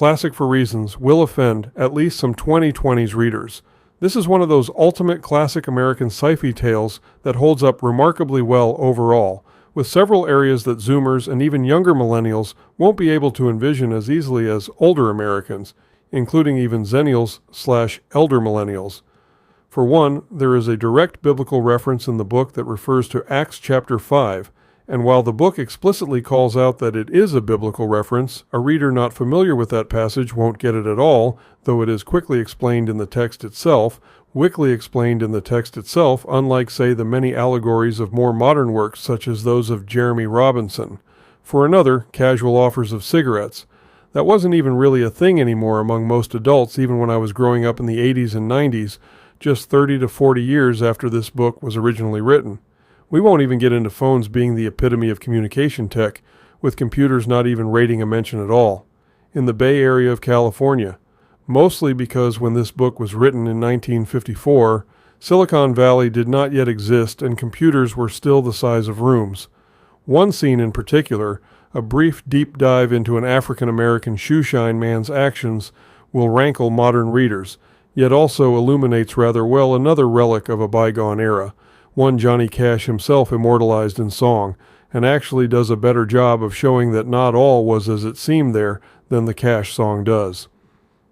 classic for reasons, will offend at least some 2020s readers. This is one of those ultimate classic American sci-fi tales that holds up remarkably well overall, with several areas that Zoomers and even younger millennials won't be able to envision as easily as older Americans, including even Zennials/elder millennials. For one, there is a direct biblical reference in the book that refers to Acts chapter 5, and while the book explicitly calls out that it is a biblical reference, a reader not familiar with that passage won't get it at all, though it is quickly explained in the text itself, unlike, say, the many allegories of more modern works such as those of Jeremy Robinson. For another, casual offers of cigarettes. That wasn't even really a thing anymore among most adults even when I was growing up in the 80s and 90s, just 30 to 40 years after this book was originally written. We won't even get into phones being the epitome of communication tech, with computers not even rating a mention at all. In the Bay Area of California, mostly because when this book was written in 1954, Silicon Valley did not yet exist and computers were still the size of rooms. One scene in particular, a brief deep dive into an African-American shoeshine man's actions, will rankle modern readers, yet also illuminates rather well another relic of a bygone era, one Johnny Cash himself immortalized in song, and actually does a better job of showing that not all was as it seemed there than the Cash song does.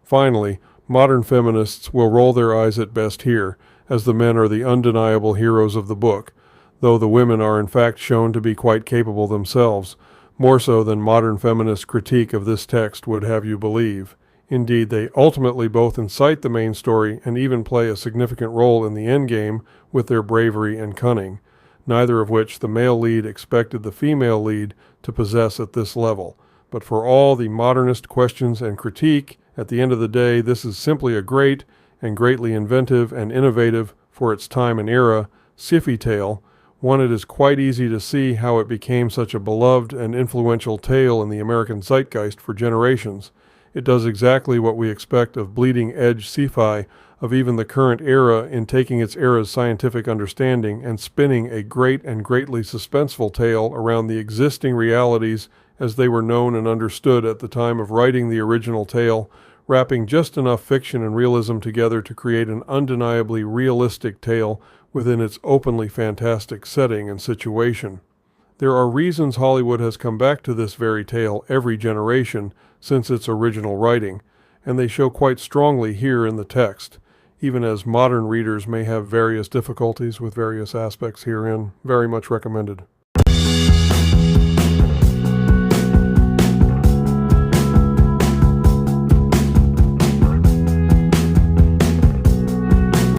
Finally, modern feminists will roll their eyes at best here, as the men are the undeniable heroes of the book, though the women are in fact shown to be quite capable themselves, more so than modern feminist critique of this text would have you believe. Indeed, they ultimately both incite the main story and even play a significant role in the endgame with their bravery and cunning, neither of which the male lead expected the female lead to possess at this level. But for all the modernist questions and critique, at the end of the day, this is simply a great and greatly inventive and innovative for its time and era sci-fi tale, one it is quite easy to see how it became such a beloved and influential tale in the American zeitgeist for generations. It does exactly what we expect of bleeding-edge sci-fi of even the current era in taking its era's scientific understanding and spinning a great and greatly suspenseful tale around the existing realities as they were known and understood at the time of writing the original tale, wrapping just enough fiction and realism together to create an undeniably realistic tale within its openly fantastic setting and situation. There are reasons Hollywood has come back to this very tale every generation since its original writing, and they show quite strongly here in the text, even as modern readers may have various difficulties with various aspects herein. Very much recommended.